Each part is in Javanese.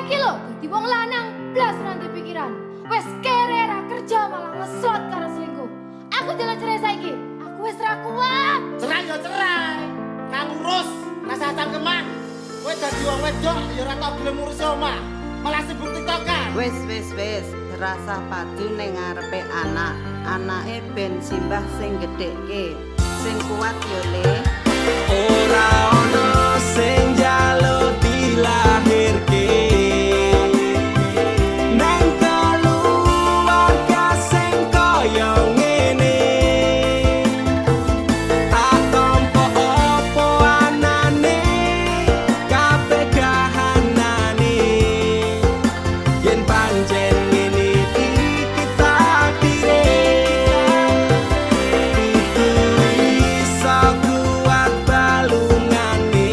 iki lho dadi wong lanang blas nanti pikiran. Wes kere ra kerja malah ngeslot karo selingkuh. Aku jalan cerai saiki. Aku wis ra kuat. Cerai ya cerai. Ra ngurus, rasa cangkeman. Kowe dadi wong wedok ya ora tau gelem ngurus omah. Malah sibuk tiktokan. Wis, terasa padu ning ngarepe anak. Anake ben simbah sing gedhekke. Sing kuat yo Le. Ora ono sing njaluk dilahirke. Nang keluarga sing kaya ngene. Tak tampa apa anane, kabeh kahanane. Yen pancen ngene iki takdire. Iso kuat balungane.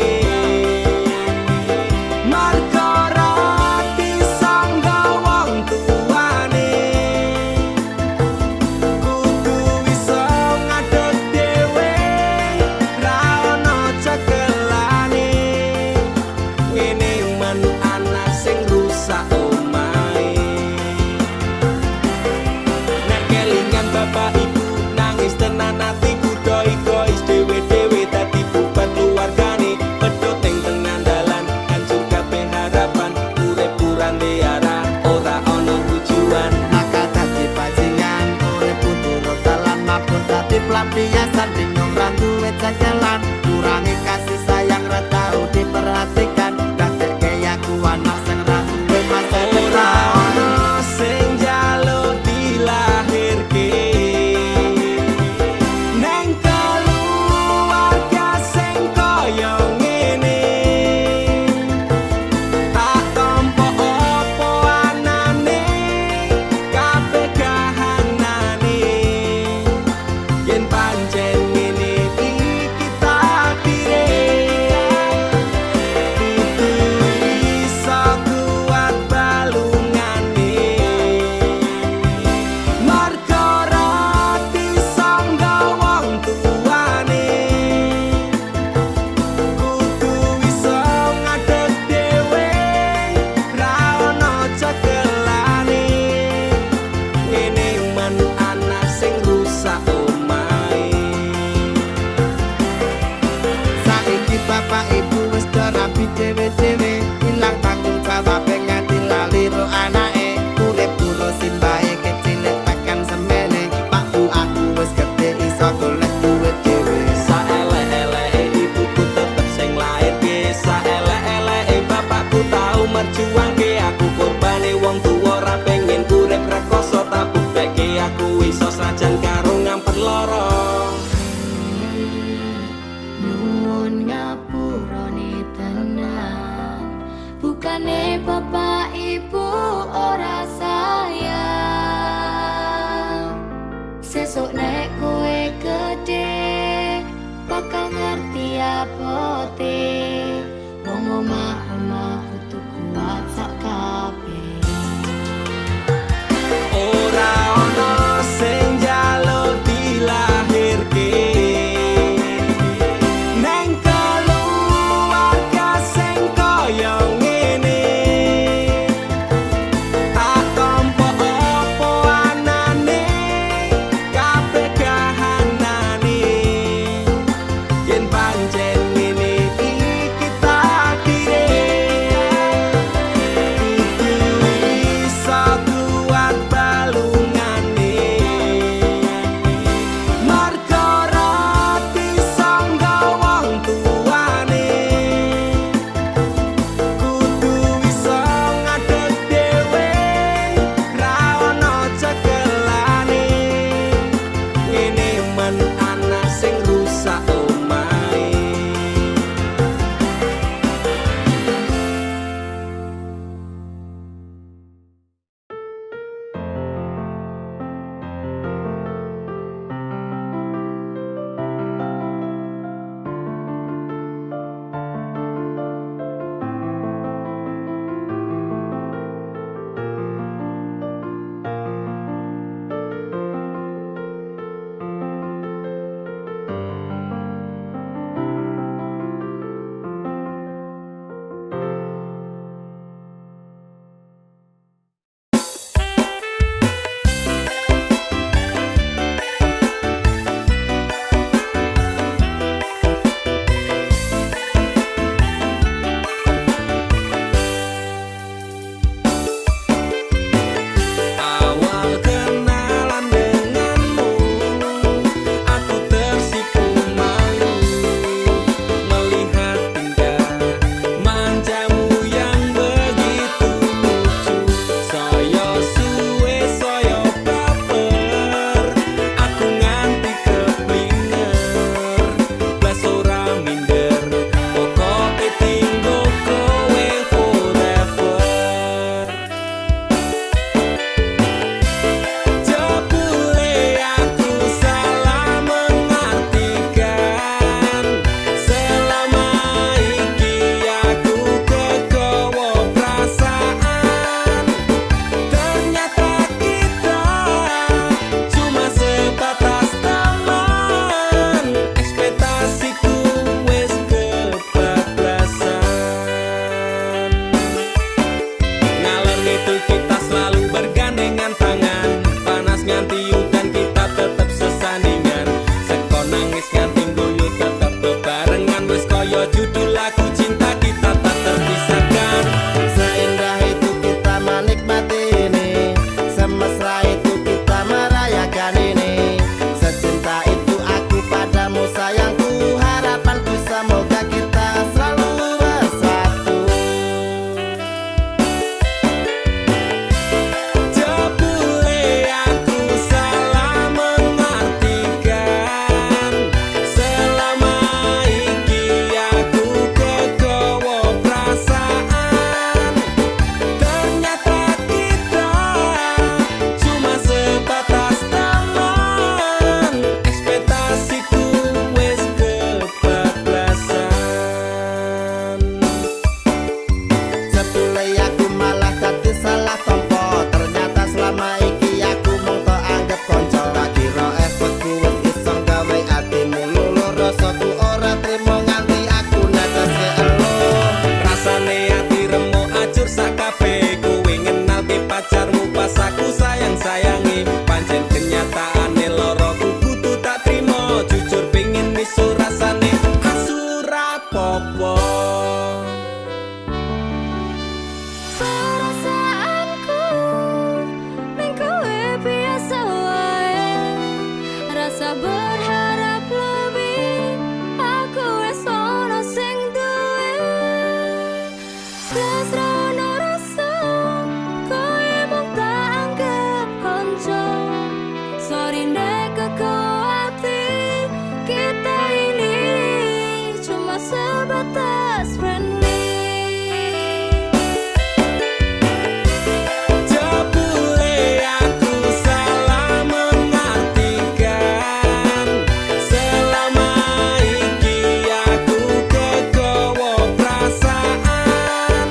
Marga rati sangga wong tuane. Kudu iso ngadeg dhewe, ra ono cekelane. Ngene men anak sing rusak omahe. Nek kelingan bapak ibu nangis tenan atiku doi-dois dewe-dewe dadi bubar keluargane. Pedhot ing tengah dalan hancur kabeh harapan. Urip-uran liara ora ono tujuan. Maka dadi bajingan urip turut dalan mabur dadi pelampiasan bingung ra duwe jalan kurangi kasih sayang ra tau diperhatikan dadekke aku anak sing ra duwe masa Ora depan ono sing njaluk dilahirke. Neng keluarga sing kaya ngene. Tak tampa apa anane, kabeh kahanane. Yen pancen ngene iki takdire. Kudu iso kuat balungane. Marga rati sangga wong tuane. Kudu iso ngadeg dhewe, ra ono cekelane. Ngene men anak sing rusak omahe. saiki bapak ibu wis do rapi dhewe-dhewe ilang tanggung jawab nganti lali ro anake urip terus simbahe kecilik tekan semene pak bu aku wis gedhe iso golek duit dhewe Saelek-eleke ibuku tetep sing lairke. Saelek-eleke bapakku tau merjuangke. Aku korbane wong tuwa ora pengen urip rekoso. Tak buktekke aku iso sajan karo ngampet lara. Nyuwun ngapurane tenan. Bukane bapak ibu ora sayang. Sesuk nek kowe gede bakal ngerti apote. Wong omah-omah kudu kuat sak kabeh. Ora ono sing njaluk dilahirke. Neng keluarga sing kaya ngene. Tak tampa apa anane, kabeh Blas ra ono rasa, kowe mung tak anggap konco. Sorry nek hati, kita ini cuma sebatas friendly. Jebule aku salah mengartikan, selama iki aku kegawa perasaan.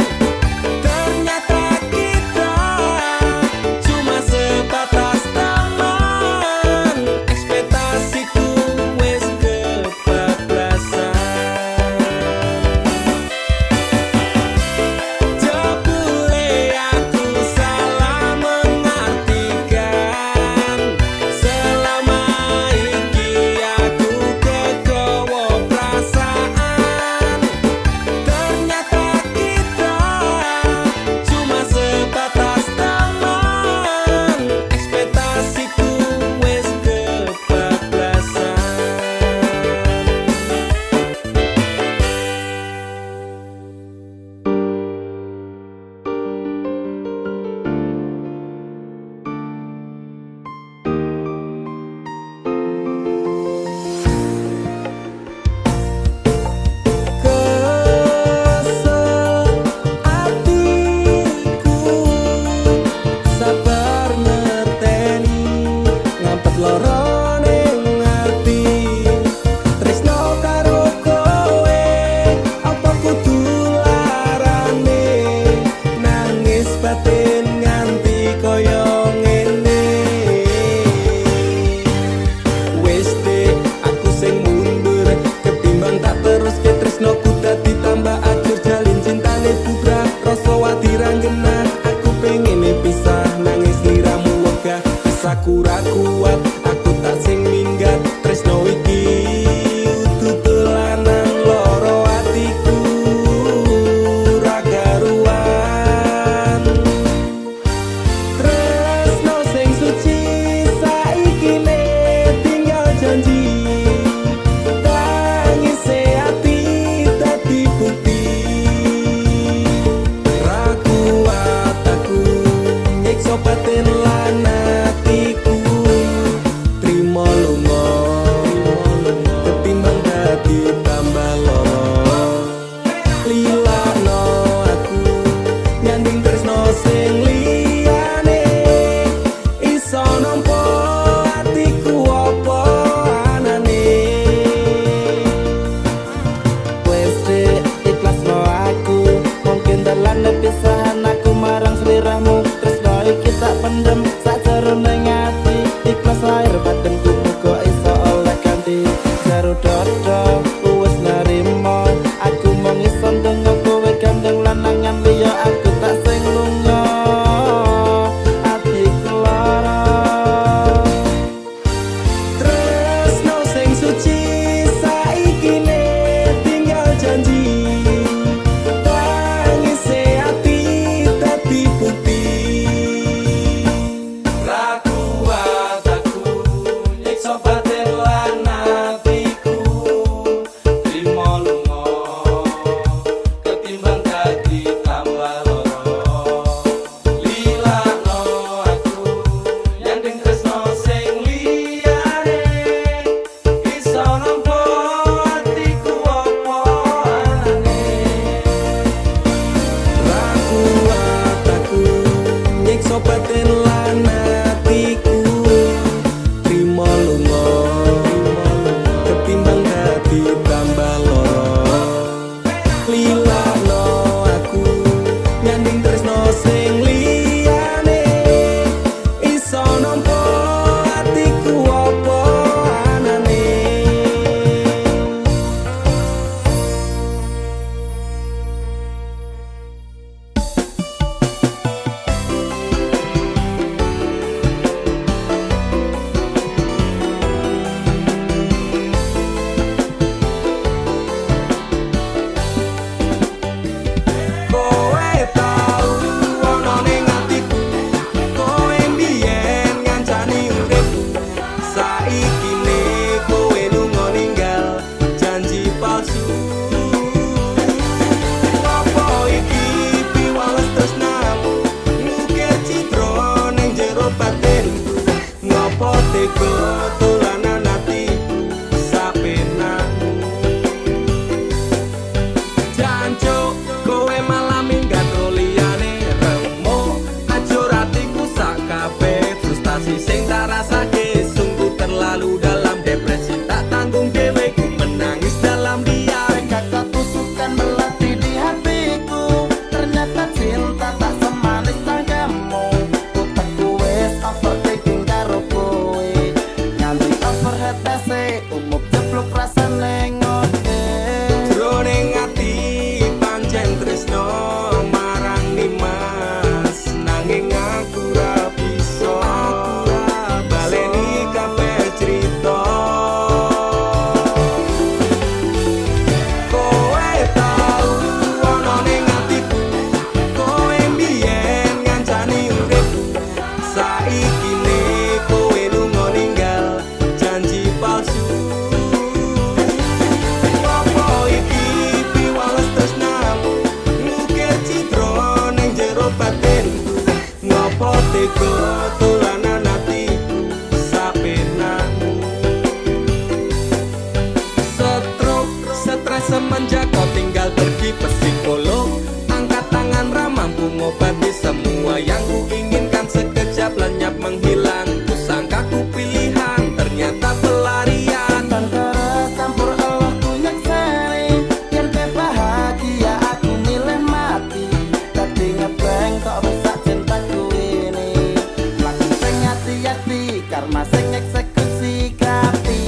mengobati semua yang ku inginkan. Sekejap lenyap menghilang, ku sangka ku pilihan, ternyata pelarian. Antara campur Allah ku nyekseni, yen pe bahagia aku milih mati. Dadi ngebeng kok rusak cintaku ini. Lagu sing hati-hati, karma sing eksekusi kapi.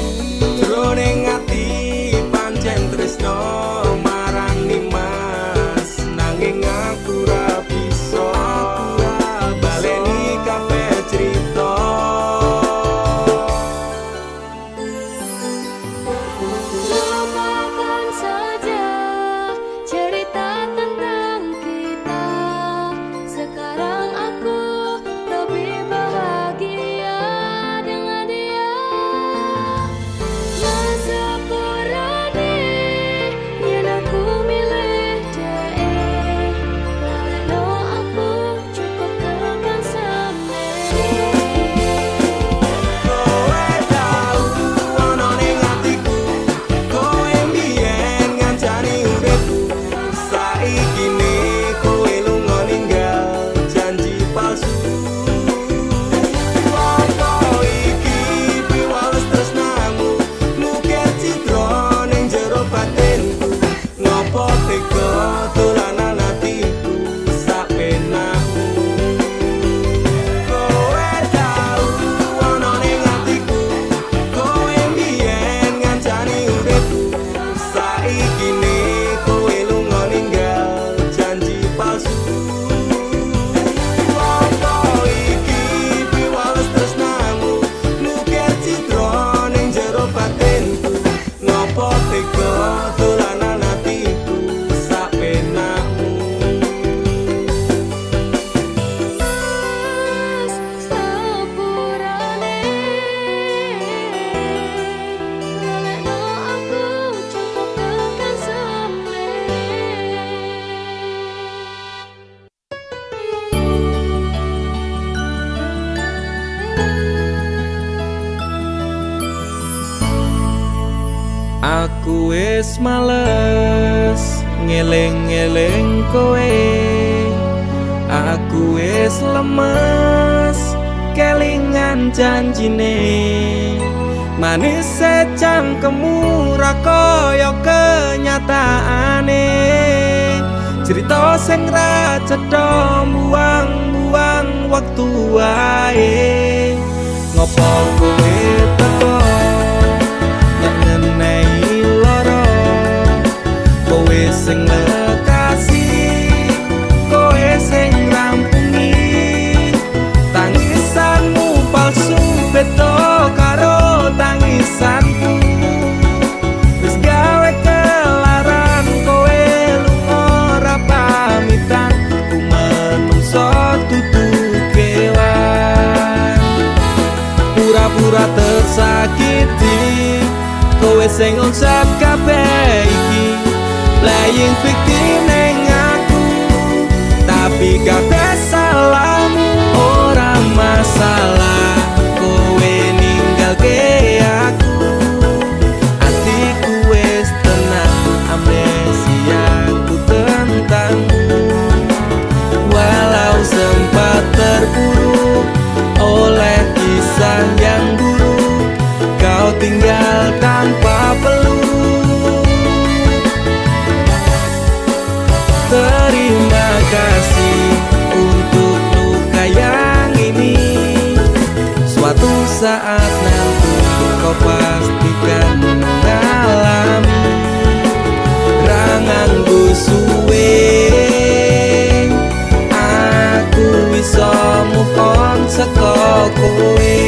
Jroning ati pancen tresno marang Nimas, nanging aku ra bisa baleni kabeh crita. Lupakan saja cerita tentang kita. Sekarang aku lebih bahagia dengan dia. Masapurani yen aku milih dia. Laleno aku cukup tekan sendiri. Kowe tau ono ning atiku, kowe mbiyen ngancani uripku. Saiki ne kowe lunga ninggal janji palsu. Apa iki piwales tresnamu, nukir citra ning jero batinku. Ngopo tega dolanan atiku sak penakmu. Kowe tau ono ning atiku, kowe mbiyen ngancani uripku. Saiki ne kowe lunga ninggal janji palsu. Apa iki piwales tresnamu, nukir citra ning jero batinku. Ngopo tega dolanan atiku sak penakmu. Sepurane laleno aku cukup tekan sendiri. Aku wis males ngeling-eling kowe. Aku wis lemes kelingan janjine. Manis secangkemmu ra kaya kenyataane. Cerita sing ra cetha buang-buang waktu wae. Ngopo kowe teko ngenei loro, kowe sing lekasi, kowe sing rampungi. Tangisanmu palsu beda karo tangisanku. Wis gawe kelaran kowe lunga ora pamitan. Ku menungso dudu kewan, pura-pura tersakiti. Kowe sing ngucap kabeh iki playing victim ning aku. Tapi kabeh salahmu, ora masalah kowe ninggalke aku. Atiku wis tenang, amnesiaku tentangmu. Walau sempat terpuruk oleh kisah yang buruk, kau tinggal tanpa peluru. Terima kasih untuk luka yang ini. Suatu saat nanti kau pastikan mengalami. Rangangku suwe, aku bisa move on saka kowe.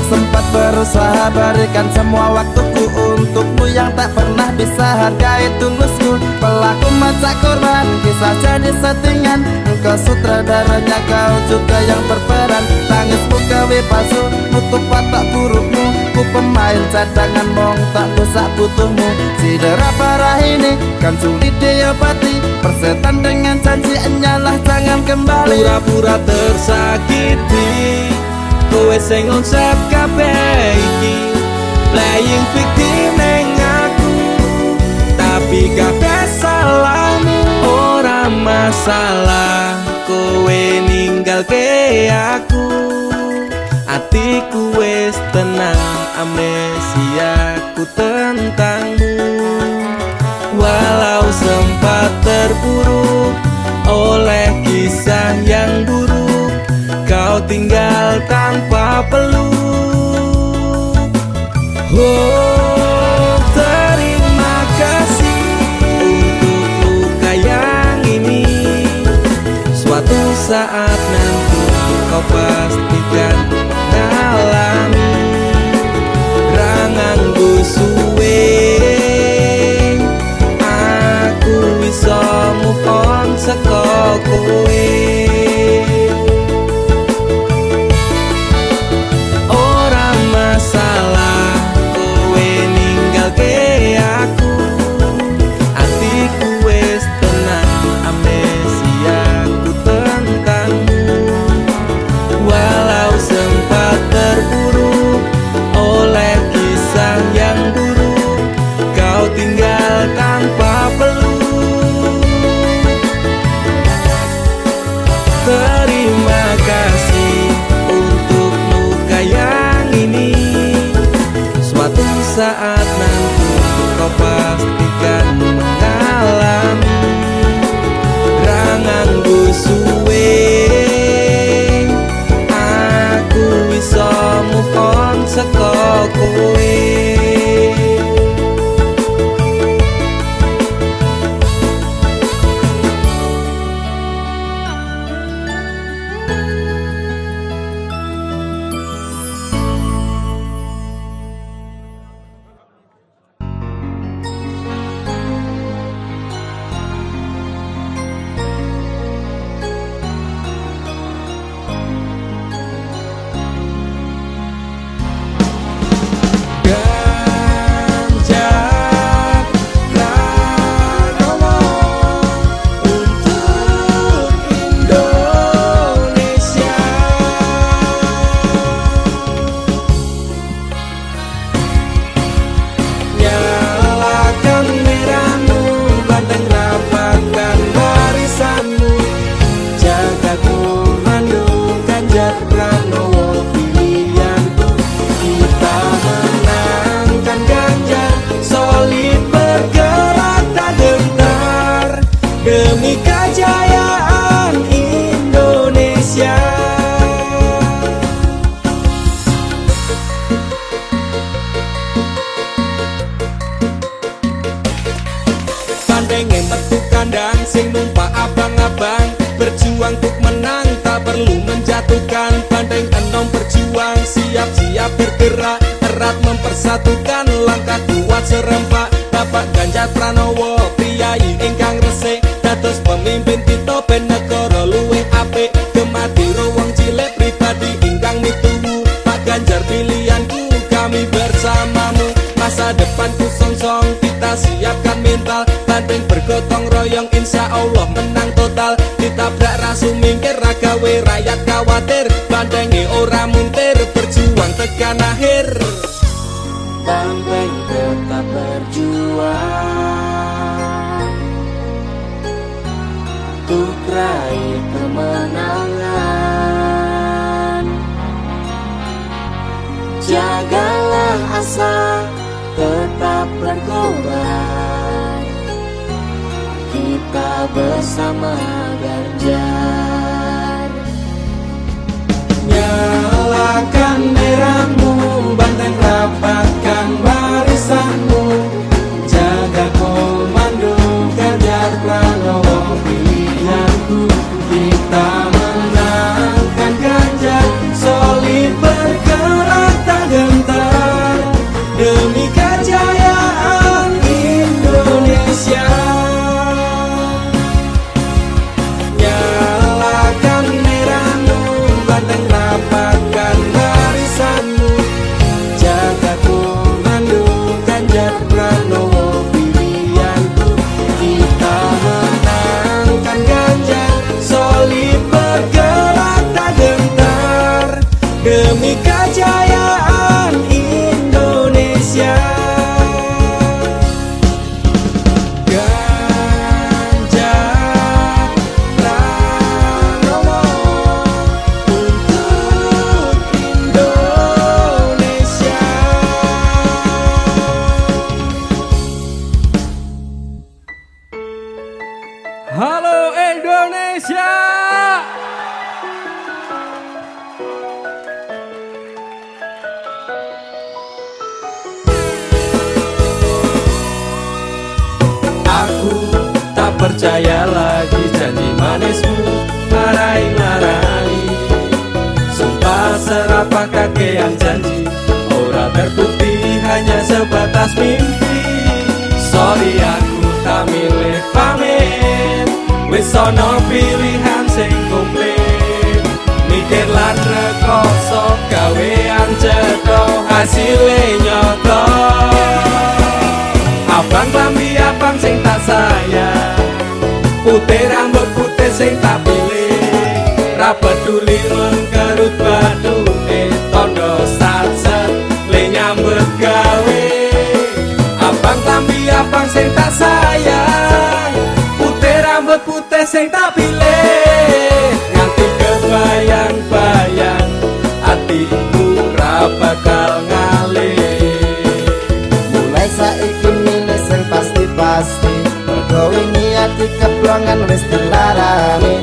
Sempat berusaha berikan semua waktuku untukmu yang tak pernah bisa hargai tulusku. Pelaku macak korban, kisah jadi settingan. Engkau sutradaranya, kau juga yang berperan. Tangismu gawe palsu, nutup watak burukmu. Ku pemain cadangan, mong tak dosa butuhmu. Cedera parah ini kan sulit diobati. Persetan dengan janji enyalah jangan kembali. Pura-pura tersakiti, kowe sing ngucap kabeh iki playing victim ning aku. masalah kowe ninggalke aku, atiku wis tenang, amnesiaku tentangmu. Walau sempat terpuruk oleh kisah yang buruk, kau tinggal tanpa peluk. Oh, terima kasih untuk luka yang ini. Suatu saat nanti kau pastikan ngalami. Rangangku suwe, aku bisa move on saka kowe. Ora masalah kowe ninggalke aku, atiku wis tenang, amnesiaku tentangmu. Walau sempat terpuruk oleh kisah yang buruk, kau tinggal tanpa peluk. Terima kasih untuk luka yang ini. Suatu saat nanti kau pastikan mengalami. Rangangku suwe, aku bisa move on saka kowe. Ganjar Pranowo untuk Indonesia. Nyalakan merahmu, banteng rapatkan barisanmu, jaga komando Ganjar Pranowo pilihanku. Kita menangkan Ganjar, solid bergerak tak gentar, demi kejayaan Indonesia. Bandenge metu kandang, sing numpak abang-abang, berjuang untuk menang, tak perlu menjatuhkan. Bandeng enom berjuang, siap-siap bergerak, erat mempersatukan, langkah kuat serempak. Bapak Ganjar Pranowo, priyayi ingkang resik, dados pemimpin kita ben negara luwih apik. Gemadira wong cilik pribadi ingkang mituhu, Pak Ganjar pilihanku, kami bersamamu. Masa depanku songsong, kita siapkan mental, bandeng bergotong royong, insya Allah menang total. Ditabrak rasu mingkir, ragawe rakyat khawatir, bandenge ora muntir, berjuang tekan akhir. Bandeng tetap berjuang untuk raih kemenangan. Jagalah asa, tetap berkobar, kita bersama Ganjar. Nyalakan merahmu, banteng rapatkan barisanmu, jaga komando Ganjar Pranowo pilihanku. Kita menangkan Ganjar, solid bergerak tak gentar, demi kejayaan Indonesia. Nyalakan merahmu, banteng rapatkan barisanmu, jaga komando Ganjar Pranowo pilihanku. Kita menangkan Ganjar, solid bergerak tak gentar, demi kejayaan Indonesia. Ganjar percaya lagi janji manismu marai-marai. Sumpah serapah kakean janji, ora terbukti hanya sebatas mimpi. Sorry aku tak milih pamit, wis ono pilihan sing komplit. Mikir lan rekoso gawean cetha hasile nyoto. Abang klambi abang sing tak sayang, putih rambut putih sing tak pilih. Ra peduli mengkerut bathuke tondo satset le nyambut gawe. Abang klambi abang sing tak sayang, putih rambut putih sing tak pilih. Nganti kebayang-bayang atiku ra bakal ngalih. Mulai saiki milih sing pasti-pasti, mergo wingi ati keplongan wis dilarani.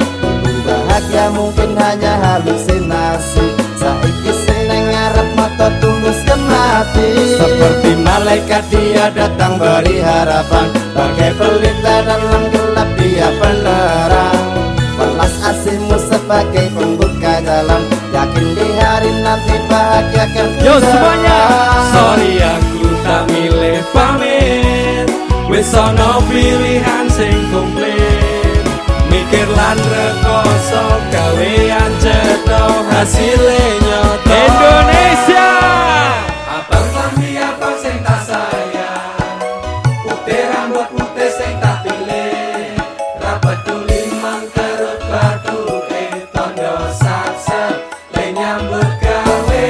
Bahagia mungkin hanya halusinasi, saiki sing nang ngarep mata tulus mati. Seperti malaikat dia datang beri harapan, bagai pelita dalam gelap dia penerang. Balas asihmu sebagai pembuka jalan, yakin di hari nanti bahagia akan Yo semuanya, sorry aku tak milih pamit, wis ono pilihan sing komplit. Mikir lan rekoso gawean cetha hasile nyoto. Indonesia, abang klambi abang sing tak sayang, putih rambut putih sing tak pilih. Ra peduli mangkerut bathuke tondo satset le nyambut gawe.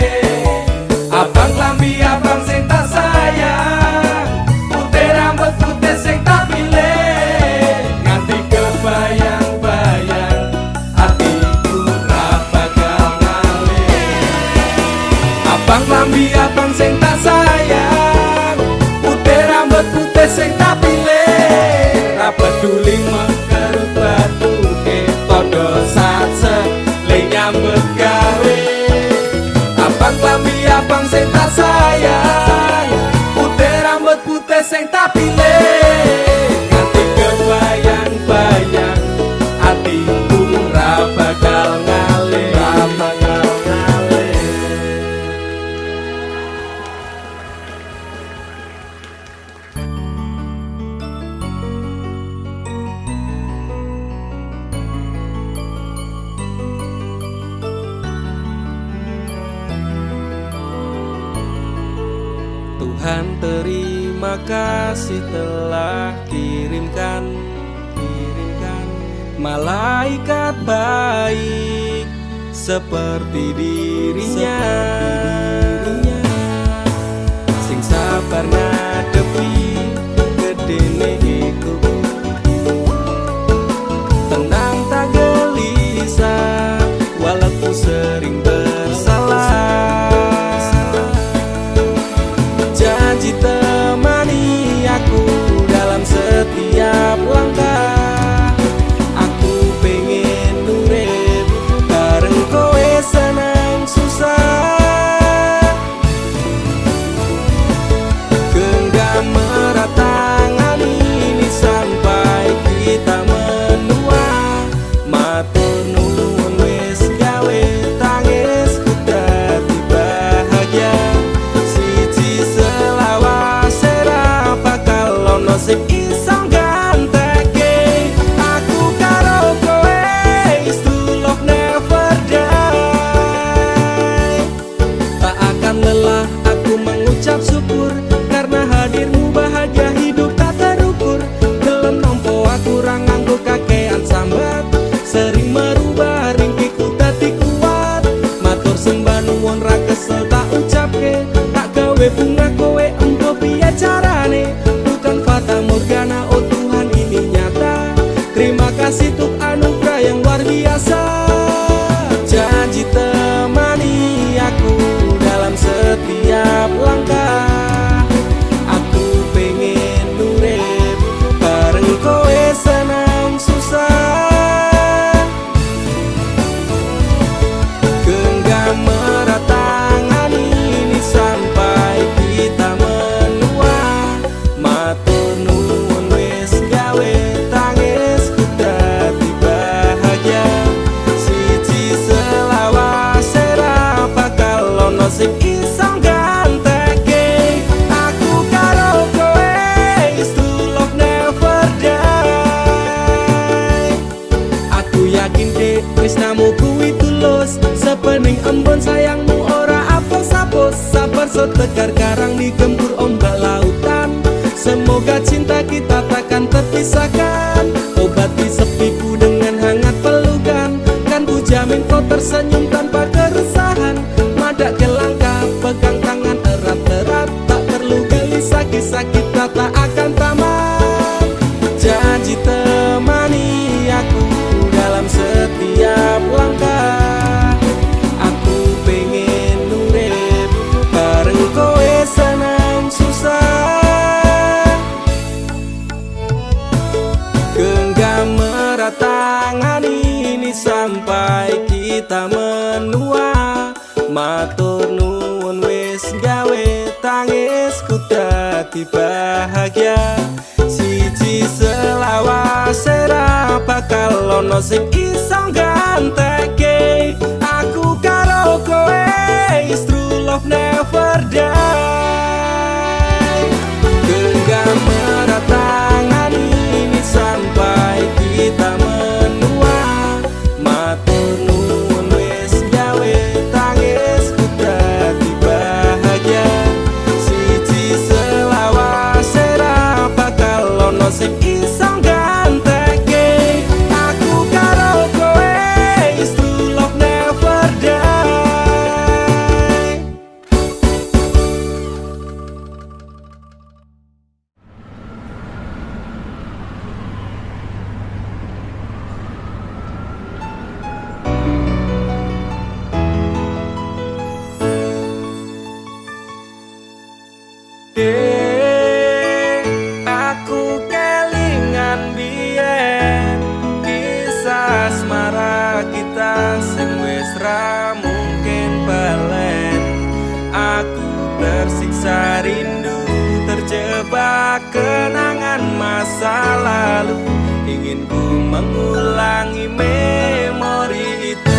Abang klambi abang sing tak sayang, putih rambut putih sing tak pilih. Nganti kebayang-bayang hatiku ra bakal ngalih. Abang klambi abang sing tak sayang, putih rambut putih sing tak pilih. Ra peduli mengkerut bathuke tondo satset le nyambut gawe. Abang klambi abang sing tak sayang, putih rambut putih sing tak pilih. Nganti kebayang-bayang hatiku ra bakal ngalih, ra bakal ngalih. Tuhan terima kasih telah kirimkan malaikat baik seperti dirinya, sing sabar ngadepi gedene iku, tenang tak gelisah walaupun sering bersalah. Janji temani aku dalam setiap langkah. Aku pengen urip bareng kowe senang susah. Genggam erat tangan ini sampai kita menua. Matur nuwun wis gawe tangisku dadi bahagia. Siji selawase ra bakal ono sing iso ganteke. Aku karo kowe is to love never die. Tak akan lelah aku mengucap syukur, karena hadirmu bahagia hidup tak terukur. Gelem nampa aku ra nganggo kakean sambat, sering merubah ringkiku dadi kuat. Matur sembah nuwun ra kesel tak ucapke, tak gawe bunga kowe engko piye carane. Bukan fata morgana laut tegar karang digempur ombak lautan. Semoga cinta kita takkan terpisahkan. Obati sepiku dengan hangat pelukan. Kan ku jamin kau tersenyum tanpa keresahan. Madak ke langkah, pegang tangan erat-erat. Tak perlu gelisah, kisah kita tak akan tamat. Janji temani aku dalam setiap langkah. Aku pengen urip bareng kowe senang susah. Genggam erat tangan ini sampai kita menua. Matur nuwun wis gawe tangisku dadi bahagia. Siji selawase ra bakal ono sing iso ganteke. Aku karo kowe is true love never die. Genggam erat tangan ini sampai kita menua. Matur nuwun wis gawe tangisku dadi bahagia. Siji selawase ra bakal ono sing iso ganteke. Aku karo kowe is true love never die. Aku kelingan biyen kisah asmara kita sing wis ra mungkin balen. Aku tersiksa rindu, terjebak kenangan masa lalu. Ingin ku mengulangi memori itu.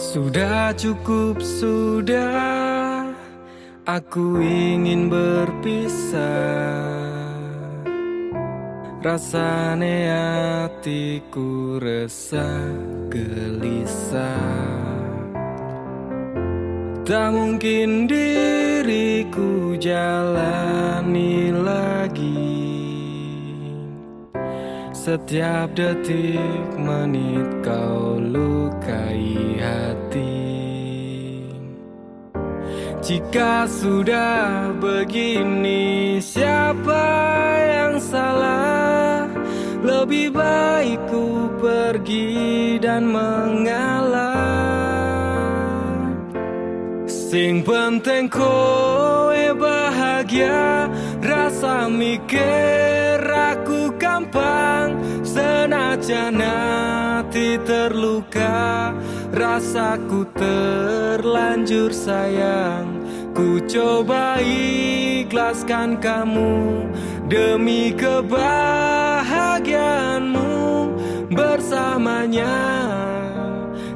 Sudah cukup, sudah, aku ingin berpisah. Rasane hatiku resah, gelisah. Tak mungkin diriku jalani lagi. Setiap detik menit kau lukai hati. Jika sudah begini, siapa yang salah? Lebih baik ku pergi dan mengalah. Sing penting kowe bahagia, rasa mikir aku gampang. Senajan hati terluka, rasaku terlanjur sayang. Ku coba ikhlaskan kamu demi kebahagiaanmu bersamanya,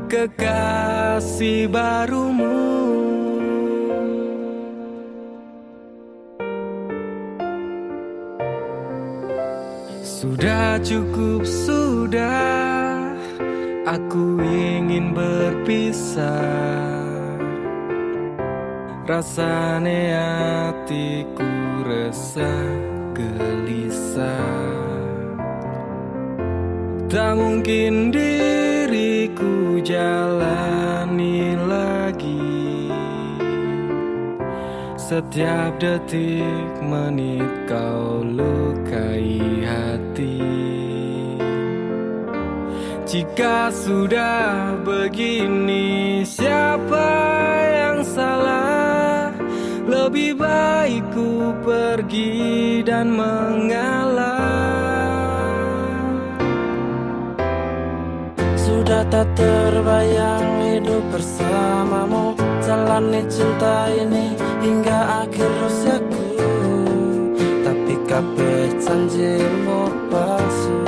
kekasih barumu. Sudah cukup, sudah, aku ingin berpisah. Rasane hatiku resah, gelisah. Tak mungkin diriku jalani lagi. Setiap detik menit kau lukai hati. Jika sudah begini, siapa yang salah? Lebih baik ku pergi dan mengalah. Sudah tak terbayang hidup bersamamu, jalani cinta ini hingga akhir usiaku. Tapi kabeh janjimu palsu,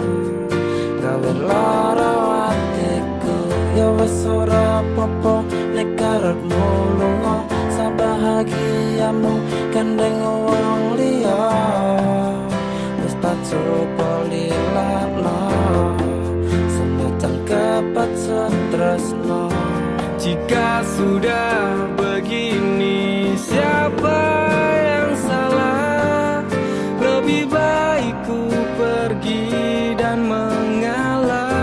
gawe lara hatiku. Ya wis ora apa-apa nek karepmu lunga, sabahagiamu gandeng wong liya. Wis tak coba lilakno, senajan kepacut tresno. Jika sudah begini, siapa yang salah? Lebih baik ku pergi dan mengalah.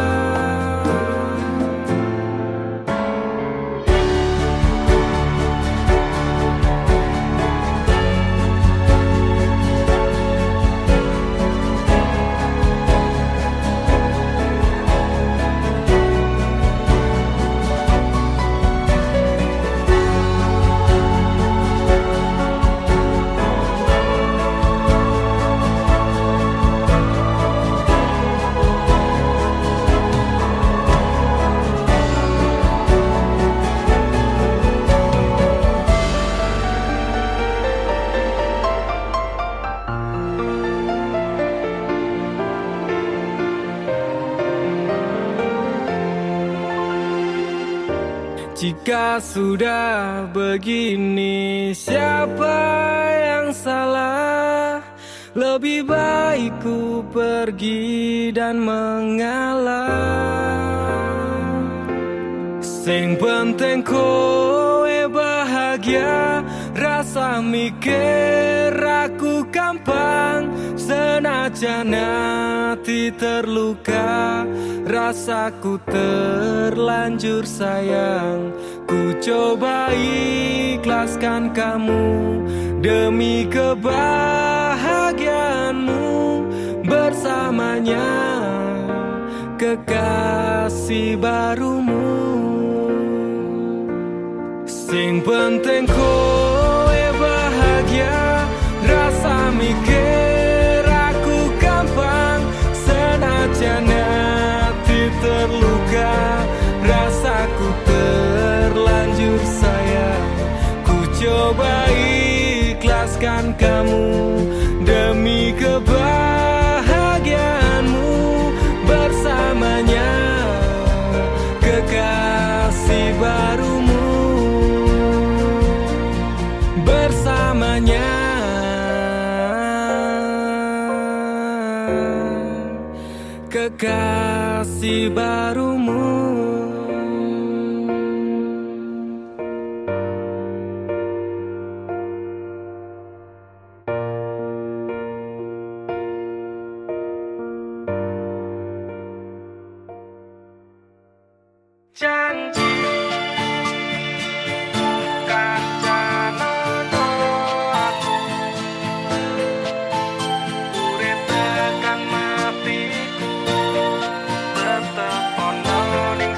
Jika sudah begini, siapa yang salah? Lebih baik ku pergi dan mengalah. Sing penting kowe bahagia, rasa mikir aku gampang. Senajan hati terluka, rasaku terlanjur sayang. Ku coba ikhlaskan kamu demi kebahagiaanmu bersamanya, kekasih barumu. Sing penting kowe bahagia, rasa mikir aku gampang. Senajan hati terluka, rasaku terlanjur sayang. Ku coba ikhlaskan kamu demi kebahagiaanmu bersamanya, kekasih barumu. kekasih barumu. Janji kancanono aku urip tekan matiku tetep ono ning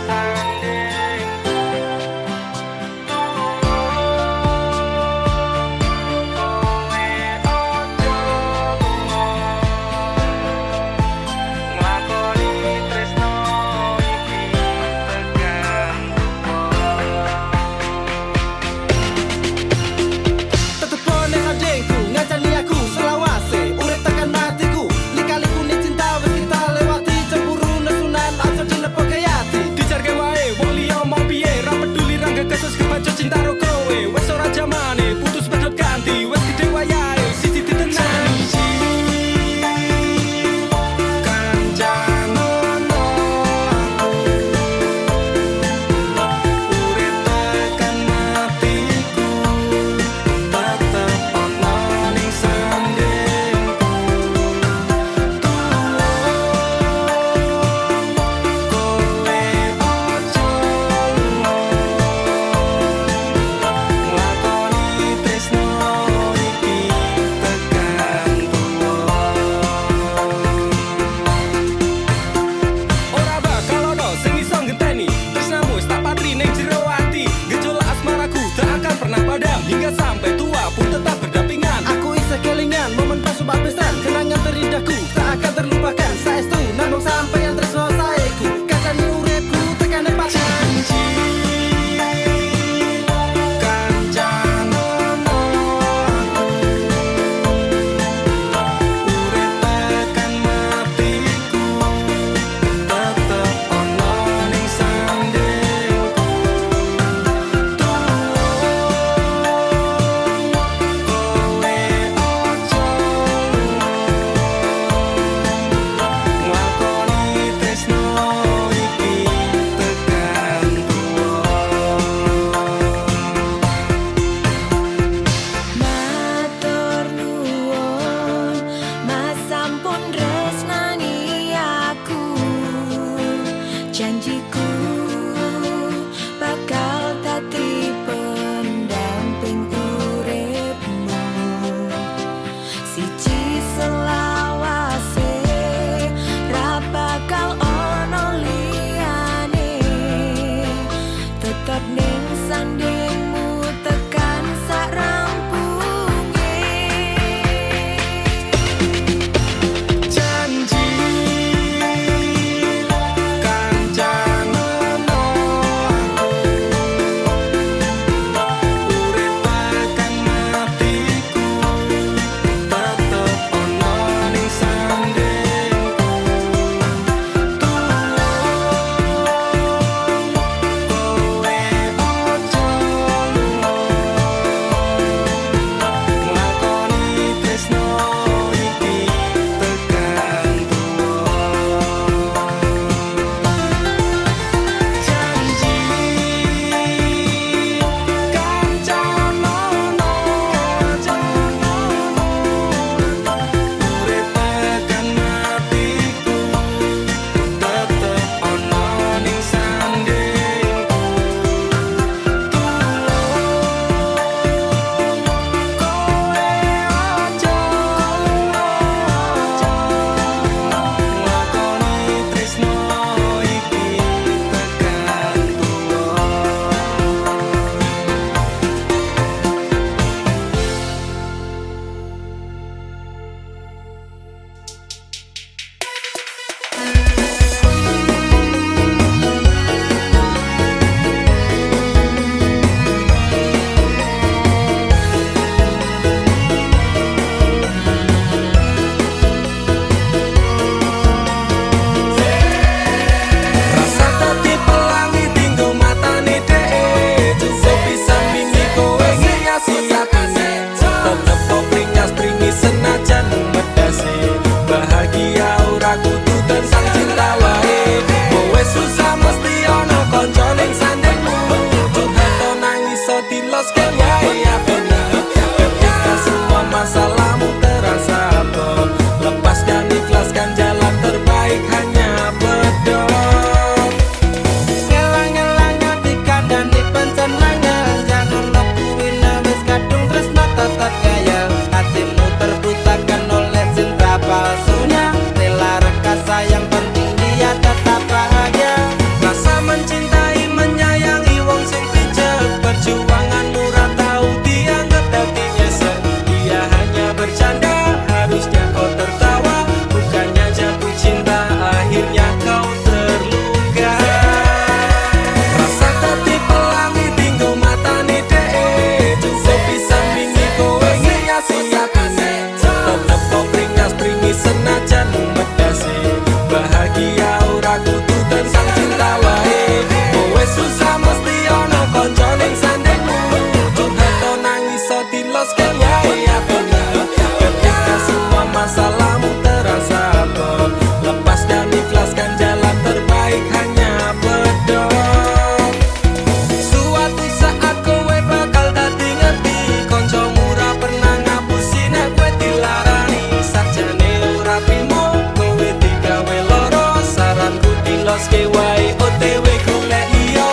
diloske wae OTW golek liya.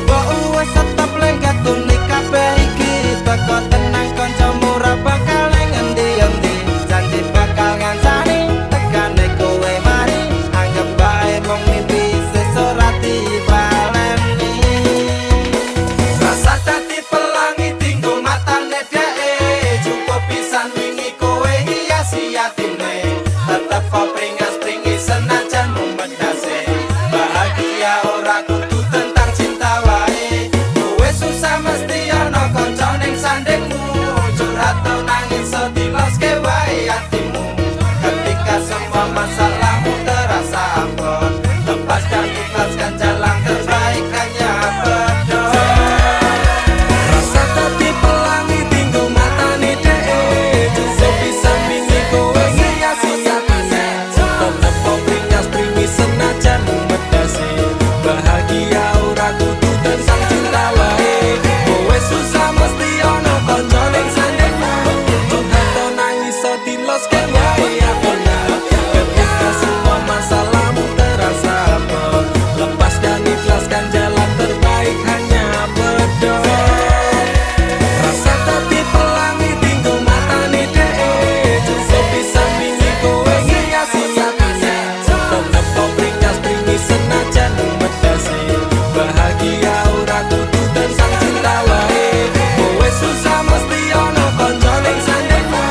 Kok wis tetep lengket tunik kabeh iki teko tenang kancamu ora bakal ning endi-endi janji bakal ngancani tekane kowe mari anggap bae mung mimpi sesora dibaleni Rasa dadi pelangi tinggo matane dheke cukup pisan wingi kowe hiasi atine tetep kok pringas-pringis senajan memedase bahagia ora kudu tentang cinta wae kowe susah mesti ana kanca ning sandingmu curhat to nangis so diloske wae atimu ketika semua masalahmu terasa abot lepas dan ikhlaskan jalan terbaik hanya berdoa Rasa dadi pelangi tinggo matane dheke cukup pisan wingi kowe hiasi atine tetep kok pringas-pringis senajan medase bahagia ora kudu tentang cinta wae kowe susah mesti ana kanca ning sandingmu curhat to nangis so diloske wae atimu ketika semua masalahmu terasa abot lepas dan ikhlaskan jalan terbaik hanya berdoa Rasa dadi pelangi tinggo matane dheke cukup pisan wingi kowe hiasi atine tetep kok pringas-pringis senajan medase bahagia ora kudu tentang cinta wae kowe susah mesti ana kanca ning sandingmu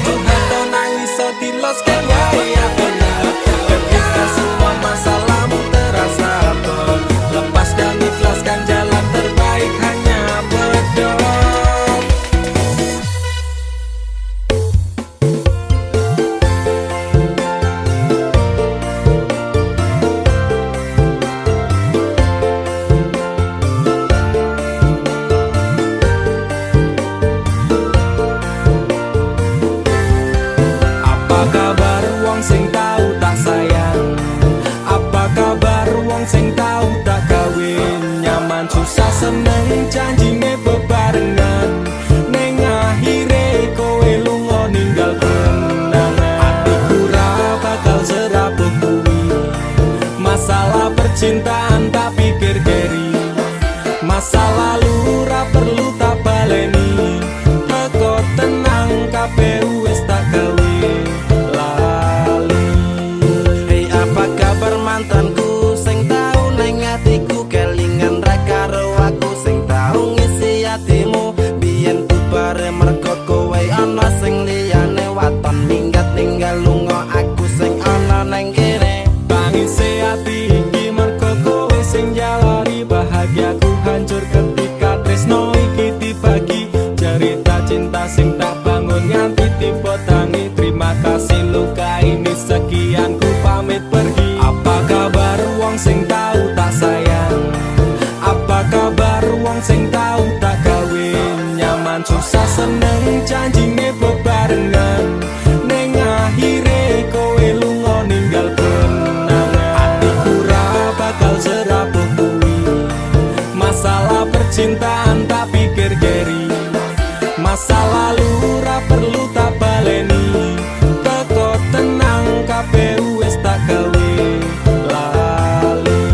curhat to nangis so diloske wae atimu ketika semua masalahmu terasa abot lepas dan ikhlaskan jalan terbaik hanya berdoa Apa kabar wong sing tau tak sayang? Apa kabar wong sing tau tak kawin? Nyaman susah seneng janjine bebarengan ning akhire kowe lunga ninggal kenangan atiku ra bakal serabut kuwi masalah percintaan tak pikir keri masa lalu ra perlu tak baleni teko tenang kabeh wis tak gawe lali Hei apa kabar mantanku sing tau ning atiku kelingan ra karo aku sing tau ngisi atimu biyen bubare mergo kowe ana sing liyane waton minggat ninggal lunga aku sing ana ning kene Tangise ati iki mergo kowe sing jalari bahagiaku hancur ketika tresno iki dibagi cerita cinta sing tak bangun nganti tiba tangi terima kasih luka ini sekian ku pamit pergi apa kabar wong sing tau tak sayang apa kabar wong sing tau tak kawin nyaman susah seneng janjine bebarengan ning akhire kowe lunga ninggal kenangan atiku ra bakal serabut kuwi masalah percintaan tak pikir keri masa lalu ra perlu tak baleni teko tenang kabeh wis tak gawe lali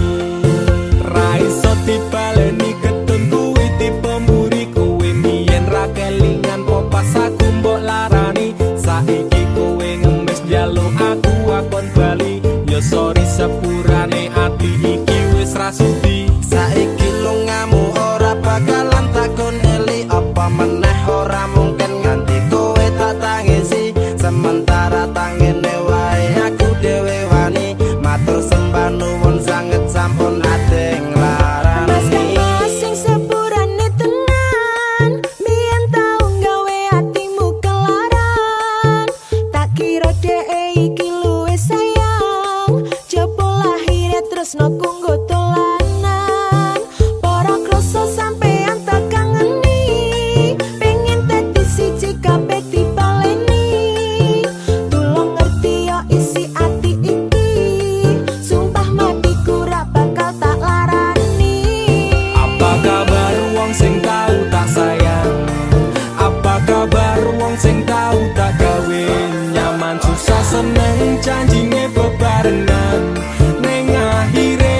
ra iso dibaleni ketun kuwi tipe mburi kowe mbiyen ra kelingan po pas aku mbok larani saiki kowe ngemis njaluk aku akon bali ya sorry sepurane ati iki wis ra sudi saiki lungamu ora bakalan takon eli apa meneh ora mungkin nganti kowe tak tangisi sementara tangene wae aku dhewe wani matur sembah nuwun sanget sampun ate nglarani Sing sepurane tenan Mien tau nggawe hatimu kelaran Tak kira dhek iki luwih sayang Jebul akhire tresno kanggo dolanan Para kroso sampean tak kangeni Pengen dadi siji kabeh dibaleni Tulung ngerti yo isi ati iki Sumpah matiku ra bakal tak larani Apa kabar wong sing tau tak sayang apa kabar wong sing tau tak kawin nyaman susah seneng janjine bebarengan ning akhire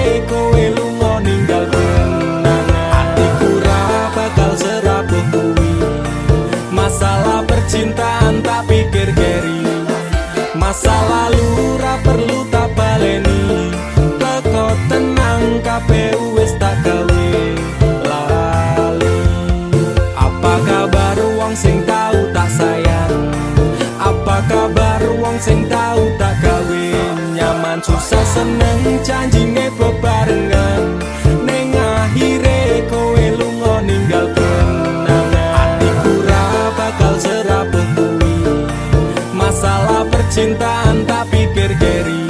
dalan susah seneng janjine bebarengan ning akhire kowe lunga ninggal kenangan atiku ra bakal serapuh kuwi masalah percintaan tak pikir keri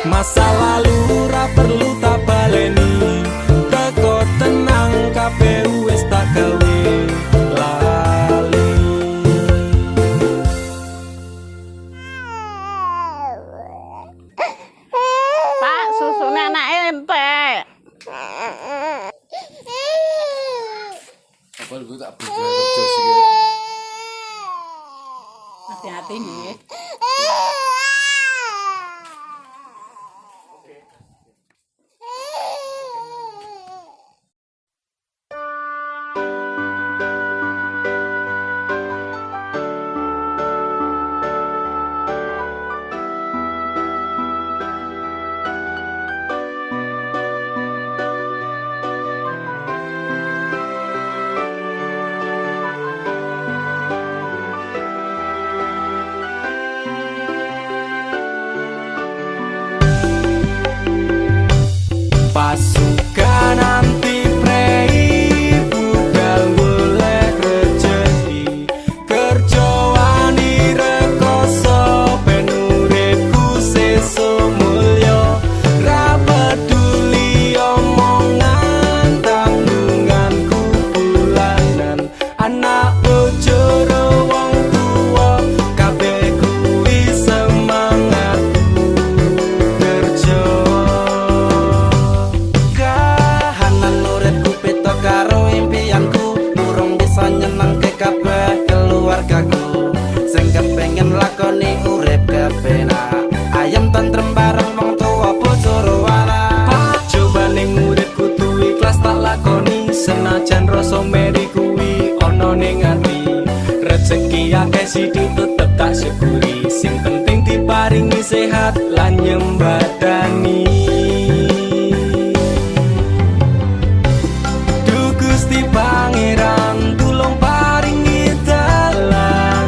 masa lalu ra perlu tak baleni teko tenang kabeh wis tak gawe lali Pak, susune anake entek. Apa gue tak buka kerja sih? Hati-hati nih. Pasukan anti prei budal golek rejeki kerja wani rekoso ben uripku sesuk mulya ra peduli omongan tanggunganku bulanan anak bojo wong tuwa kabeh kuwi semangatku kerja karo impianku durung bisa nyenengke kabeh keluargaku sing kepengin lakoni urip kepenak ayem tentrem bareng wong tuwa bojo anak coba ning murid kudu ikhlas tak lakoni senajan rasa meri kuwi ana ning ati rezeki akeh sithik tetep tak syukuri sing penting diparingi sehat lan nyembadani Pangeran tulung paringi dalan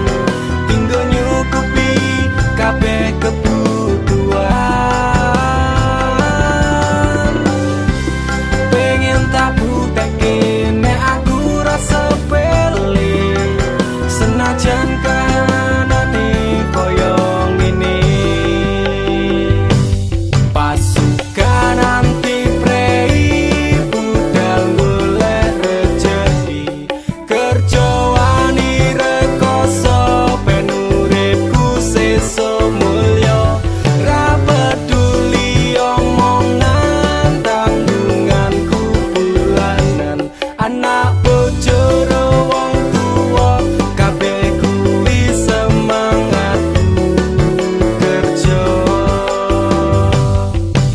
tinggo nyukupi kabeh kebutuhan pengen tak bukteke nek aku rasa sepele senajan kahanane koyo ngene pasukan anti prei budal kerja wani rekoso ben uripku sesuk mulya ra peduli omongan tanggunganku bulanan anak bojo wong tuwa kabeh kuwi semangatku kerja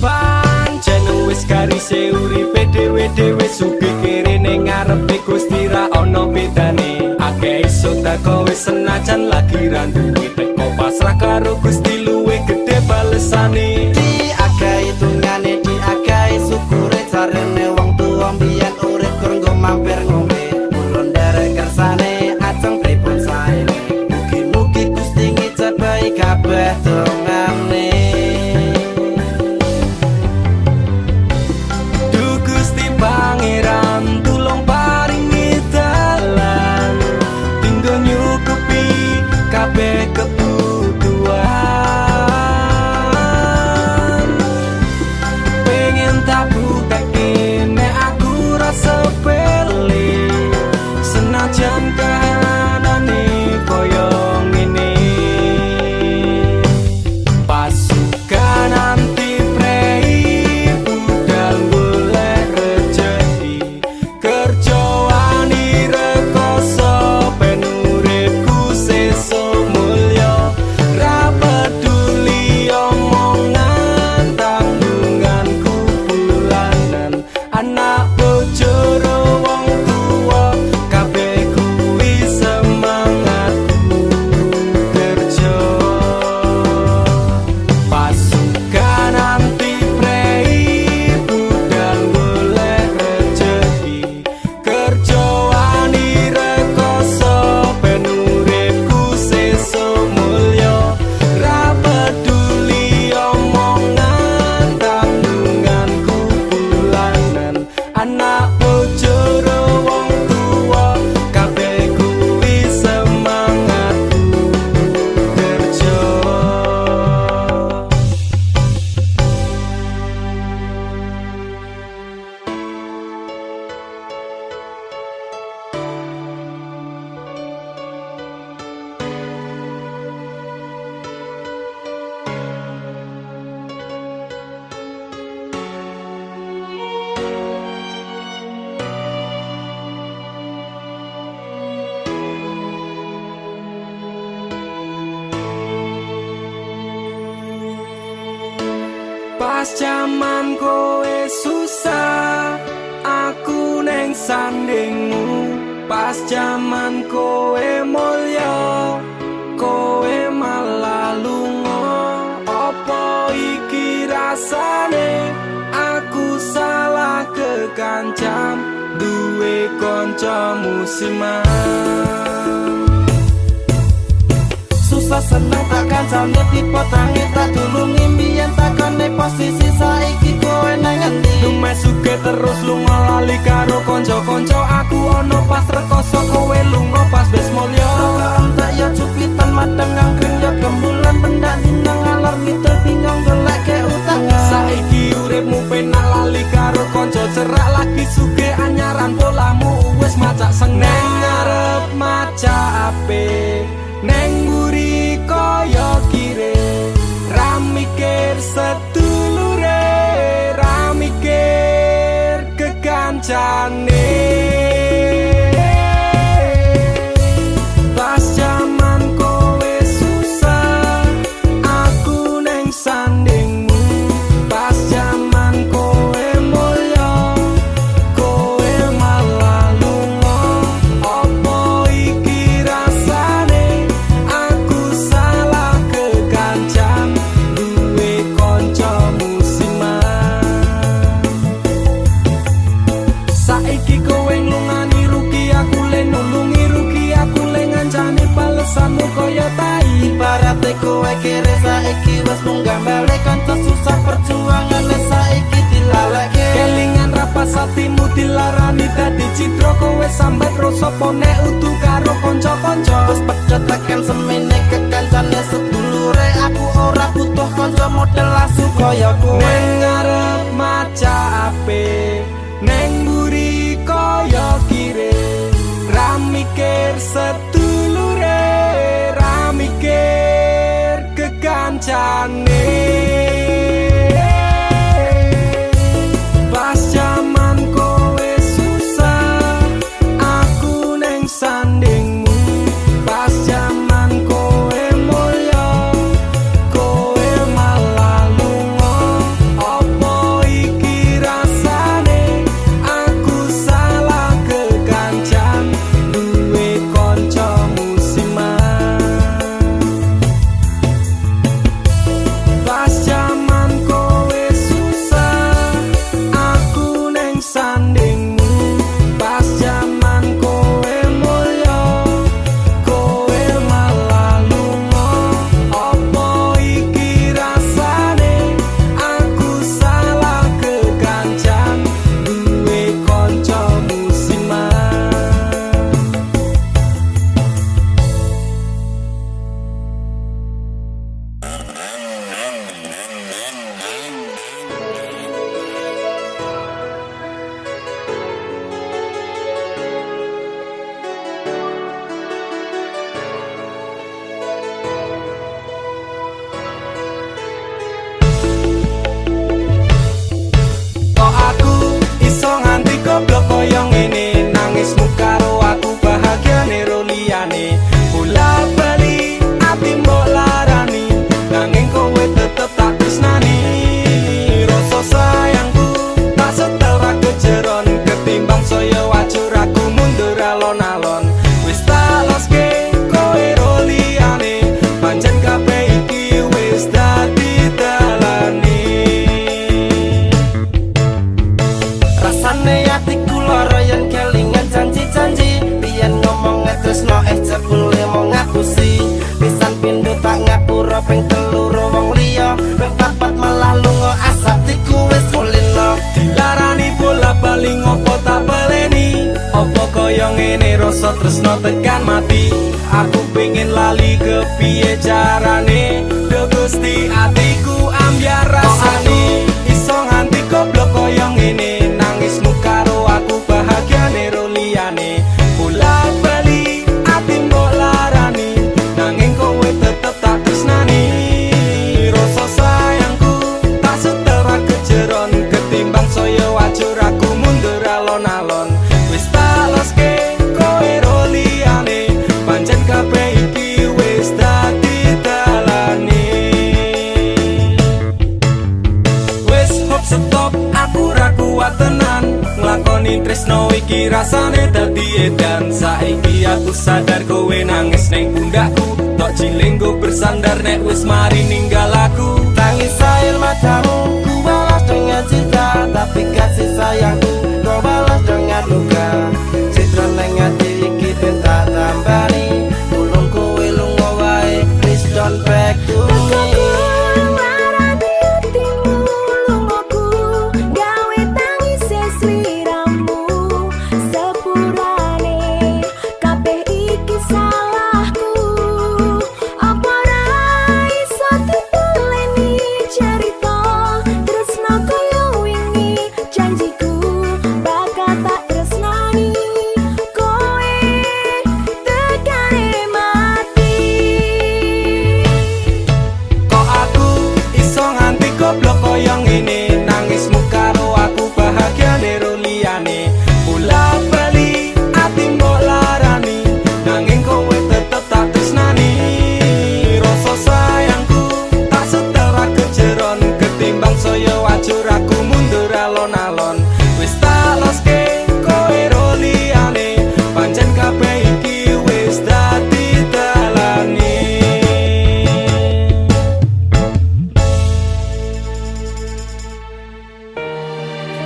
pancen wis garise uripe dhewe-dhewe supikire ning ngarepe Gusti ra ono bedane akeh iso teko wis senajan lagi ra duwe teko pasrah karo Gusti luwih gedhe balesane diagahi tungane diagahi syukure jarene wong tuwa mbiyen urip kanggo mampir ngombe ulun derek kersane ajeng pripun saene mugi-mugi Gusti ngijabahi kabeh dongane Gusti Pangeran tulung paringi dalan tinggo nyukupi kabeh Pas jaman kowe susah, aku neng sandingmu. Pas jaman kowe mulya, kowe malah lunga. Apa iki rasane? Aku salah kekancan, duwe kanca musiman. Susah seneng takkan sampe tipe tangi tak tulungi mbiyen takane posisi saiki kowe nang endi. Lumes suge terus lunga lali karo kanca-kanca. Aku ana pas rekoso kowe lunga pas wis mulya. Tak ya cupitan madang angkring ya gembulan pendak dinang ngalor ngidul bingung goleke utang. Saiki uripmu penak lali karo kanca cerak lagi suge anyaran polamu wis macak seneng. Neng ngarep maca ape, neng mburi kaya kire, ra mikir sedulure, ra mikir kekancane. Pas jaman kowe susah, aku neng sandingmu. Pas jaman kowe mulya, kowe malah lunga. Apa iki rasane? Aku salah kekancan, duwe kanca musiman. Saiki kowe nglungani rugi, aku le nulungi rugi, aku le ngancani balesanmu kaya tai. Ibarate kowe kere saiki wis munggah balik kanca susah perjuangan saiki dilaleke. Kelingan rapas hatimu dilarani dadi citra kowe sambat rasa pone utu karo kanca-kanca. Wis pedhot tekan semene kekancane sedulure, aku ora butuh kanca model asu kaya kowe. Neng ngarep maca ape, neng mburi kaya kire, ra mikir sedulure, ra mikir kekancane. Pas jaman kowe susah, aku neng sandingmu. Pas jaman kowe mulya, kowe malah lunga. Apa iki rasane? Aku salah kekancan, duwe kanca musiman. Pas jaman kowe susah, aku neng sandingmu. Pas jaman kowe mulya, kowe malah lunga. Apa iki rasane? Aku salah kekancan, duwe kanca musiman. Kok aku iso nganti goblok kaya ngene, nangismu karo aku bahagiane ro liyane. Bola bali ati mbok larani, nanging kowe tetep tak tresnani. Rasa sayangku tak setel ra kejeron, ketimbang saya wajur aku mundur alon-alon. Wis tak loske kowe ro liyane, pancen kabeh iki wis dadi dalane. Rasane atiku lara yen kelingan janji-janji, biyen ngomong tresno jebule mau ngapusi. Pisan pindho tak ngapura ping telu wong liya, ping papat malah lunga asatiku wis kulino. Dilarani bola bali ngopo tak baleni, opo kaya ngene rasa tresno tekan mati. Aku pengen lali kepiye carane, do Gusti atiku ambyar rasane. Iso nganti goblok kaya ngene, nangismu karo aku bahagiane ro liyane. Bola bali ati mbok larani, nanging kowe tetep tak tresnani. Rasa sayangku tak setel ra kejeron, ketimbang saya wajur aku mundur alon-alon. Wis tak loske kowe ro liyane, pancen kabeh iki wis dadi dalane. stop, aku ra kuat tenan nglakoni tresno iki rasane dadi edan. Saiki aku sadar kowe nangis neng pundakku, tok cilenggo bersandar nek wis mari ninggal aku. Tangis air matamu ku balas dengan cinta, tapi kasih sayangku kau balas dengan luka. Citra neng ati iki ben tak tambani, tulung kowe lunga wae, please don't back to me.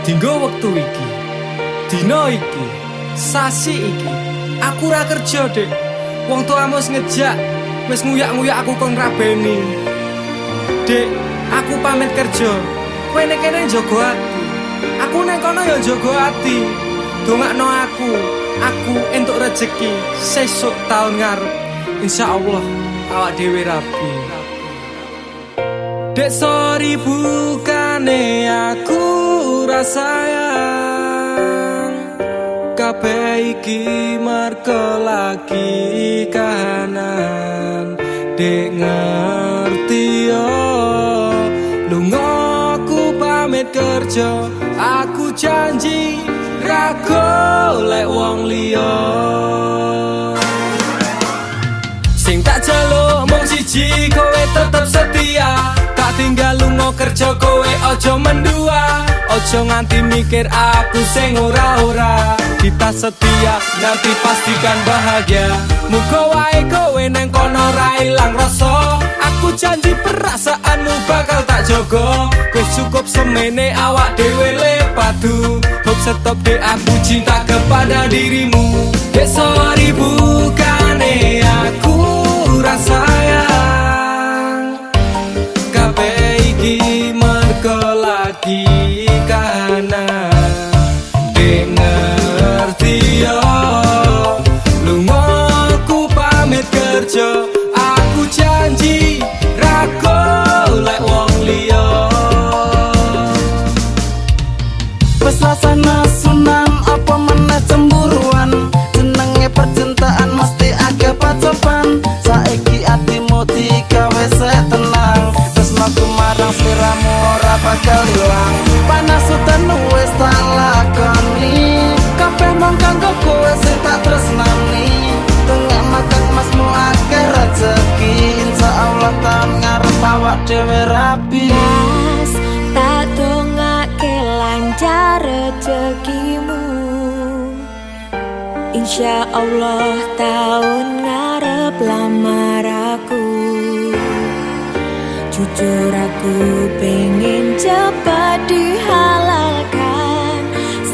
Dinggo wektu iki, dina iki, sasi iki, aku ra kerja, Dek. Wong tuamu wis ngejak, wis nguyak-nguyak aku kon ngrabeni. Dek, aku pamit kerja. Kowe nek kene njaga ati. Aku nek kono ya njaga ati. Dongakno aku entuk rezeki sesuk taun ngarep. Insyaallah awak dhewe rabi. Dek sorry bukane aku sayang, kabeh iki merko lagi kahanan. Dek ngerti yo, lunga aku pamit kerja, aku janji ra golek wong liya. Sing tak jaluk mung siji, kowe tetep setia. Tak tinggal lunga kerja kowe ojo mendua, ojo nganti mikir aku sing ora-ora. Kita setia nanti pastikan bahagia. Muga wae kowe neng kono ra ilang rasa. Aku janji perasaanmu bakal tak jogo. Wis cukup semene awak dhewe le padu. Hope stop dek aku cinta kepada dirimu. Dek sorry bukane aku sayang, kabeh iki mergo lagi kahanan. Dek ngerti yo, lunga aku pamit kerja, aku janji ra golek wong liya. Wes rasane sunan apa meneh cemburuan, jenenge percintaan mesti agak pacoban. Saiki atimu digawe tenang, tresnaku marang sliramu ora bakal ilang. Panas udan wis tak lakoni, kabeh mung kanggo kowe sing tak tresnani. Tengah makan masmu akeh rezeki, insyaallah taun ngarep awak dhewe rapi. Mas, tak dongake lancar rezekimu, insyaallah taun ngarep lamar aku. Jujur aku pengen cepat dihalalkan,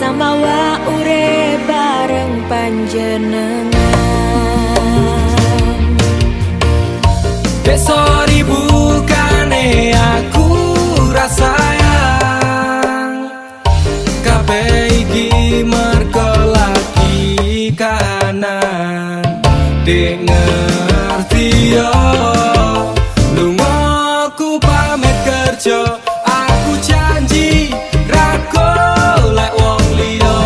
sama wa urip bareng panjenengan. Dek sorry bukane aku sayang, kabeh iki mergo lagi kahanan. Dek ngerti yo, lunga aku pamit kerja, aku janji ra golek wong liya.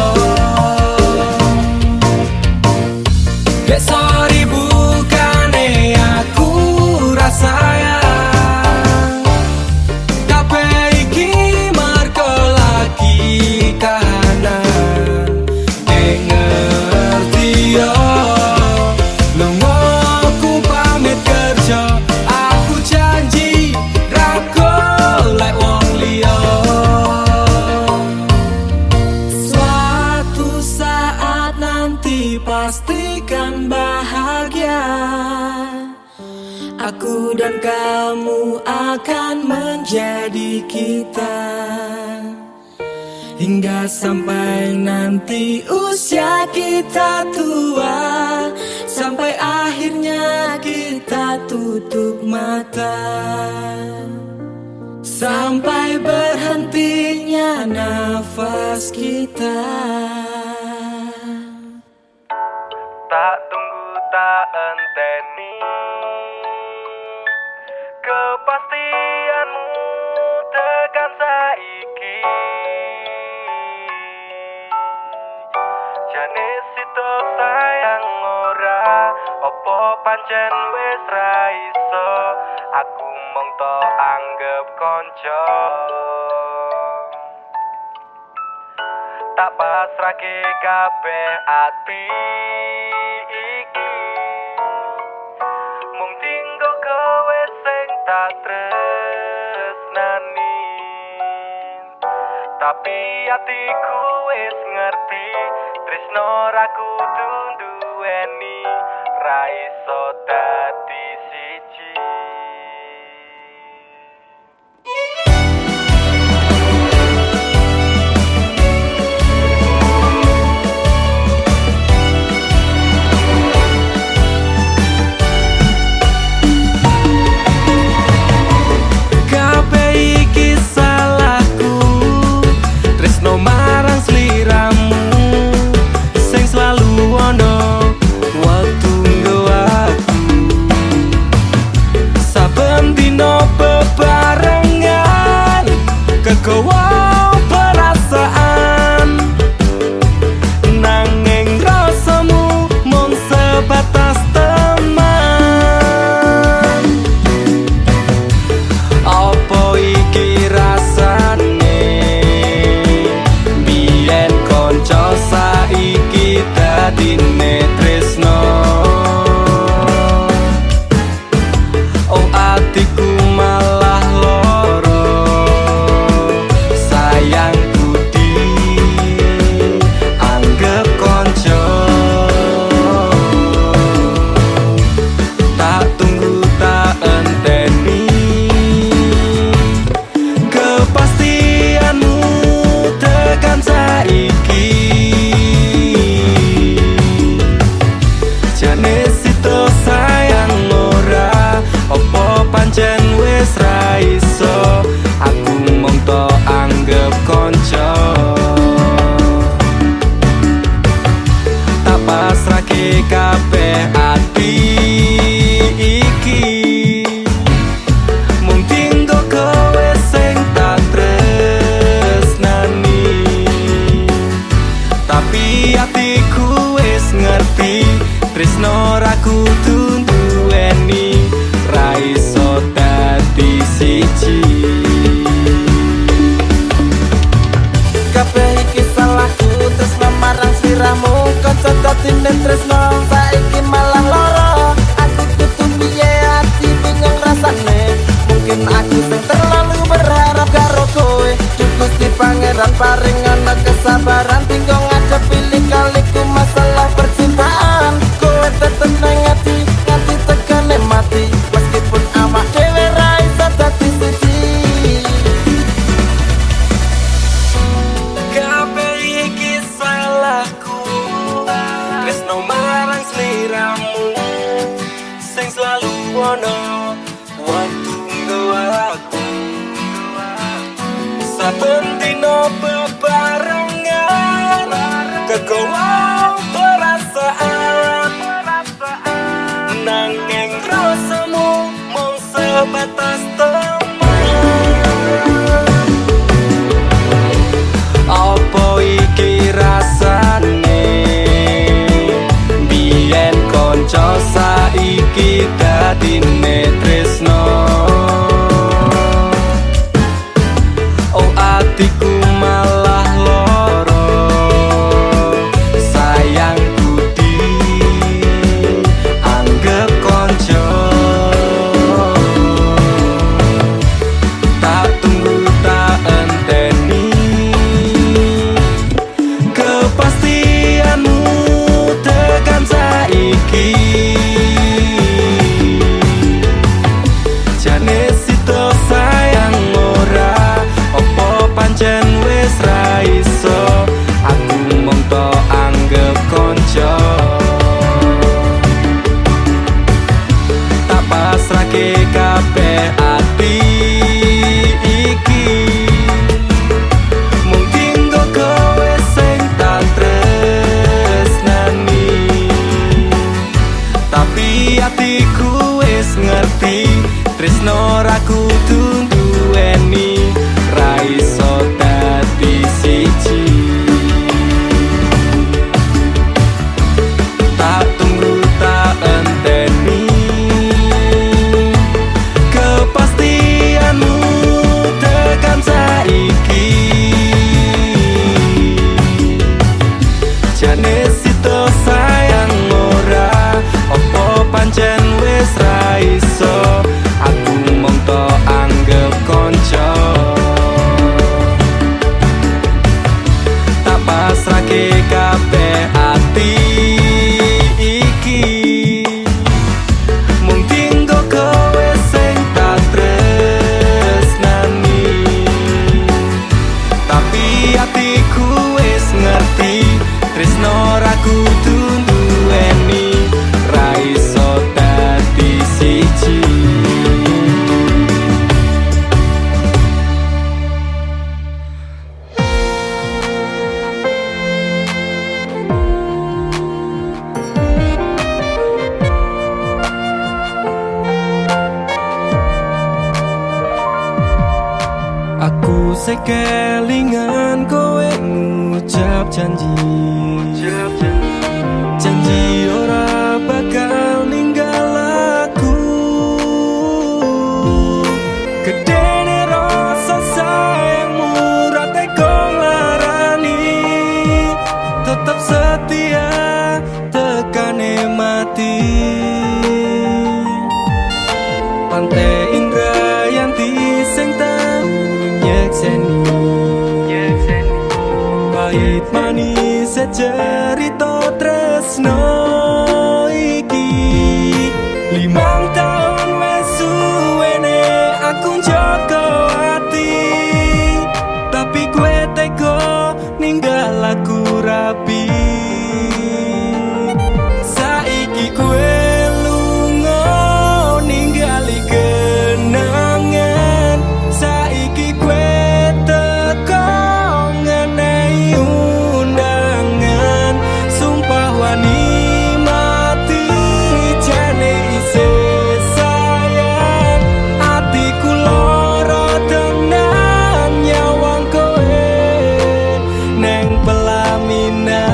akan menjadi kita hingga sampai nanti usia kita tua, sampai akhirnya kita tutup mata, sampai berhentinya nafas kita. Tak tunggu tak enteni kepastianmu tekan saiki. Jane sito sayang ora opo pancen wis ra iso, aku mung to anggap konco. Tak pasrahke kabeh ati iki, mung tinggo kowe sing tak tresnani. Tapi atiku wis ngerti, tresno ra kudu duweni, ra iso dadi siji. Marang sliramu sing selalu ono waktu nggo aku, saben dino bebarengan kegowo perasaan, nanging rasamu mung sebatas teman. Apa iki rasane konco saiki dadine tresno? Oh atiku malah loro, sayangku dianggep konco. Tak tunggu tak enteni kepastianmu tekan saiki. Jane sito sayang ora opo pancen wis ra iso, aku mung to anggap konco. Tak pasrahke kabeh ati iki, mung tinggo kowe sing tak tresnani. Tapi atiku wis ngerti, tresno ra kudu duweni, ra iso dadi siji. Kabeh iki salahku, tresno marang sliramu, kanca dadine tresno saiki malah loro. Aku kudu piye ati bingung rasane, mungkin aku sing terlalu berharap karo kowe. Gusti Pangeran paringana kesabaran, tinggal ngadepi lika-liku masalah percintaan. Kowe tetep nang ati nganti tekane mati, meskipun awak dhewe ra iso dadi siji. Kabeh iki salahku, tresno marang sliramu sing selalu ono waktu nggo aku, saben dino bebarengan kegowo perasaan, nanging rasamu mung sebatas teman. Apa iki rasane biyen konco saiki dadine tresno? Oh atiku malah loro, sayangku dianggep konco. sekelingan kowe ngucap janji janji ora bakal ninggal aku gedene rasa sayangmu rate kong larani tetap setia tekane mati Pantai Indrayanti sing tau nyekseni pahit manis secerita tresno iki 5 tahun wes suwene aku njaga ati tapi kowe tega ninggal aku rapi saiki kowe lunga ninggali kenangan saiki kowe teko ngenehi undangan sumpah wani mati jane isih sayang atiku lara tenan nyawang kowe neng pelaminan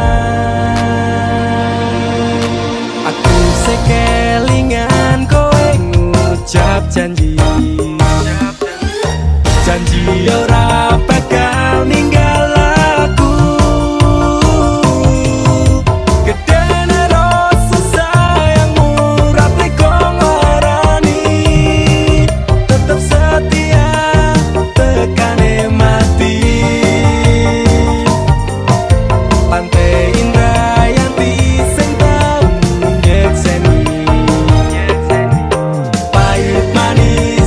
aku sekelingan kowe ngucap janji janji ora bakal ninggal aku gedene rasa sayangmu rate kong larani tetap setia tekane mati Pantai Indrayanti sing tau nyekseni pahit manis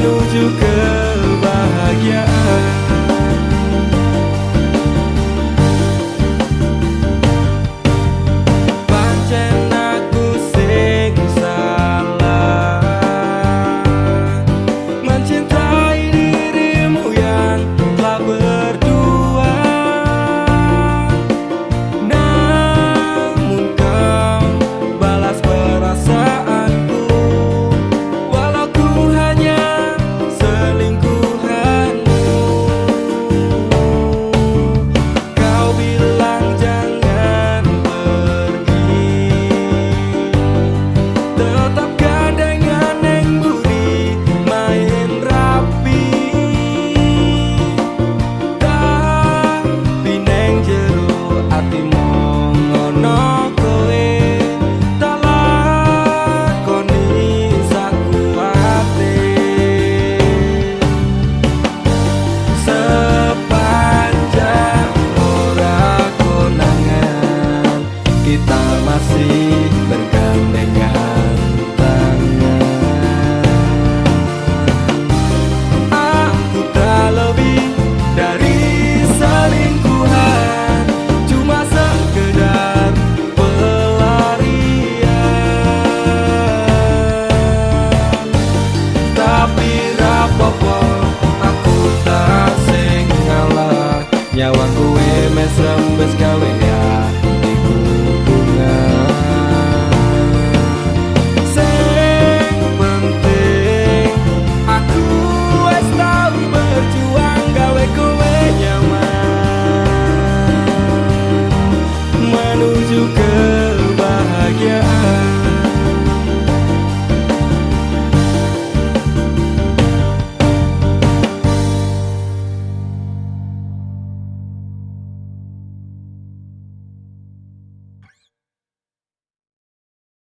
menuju ke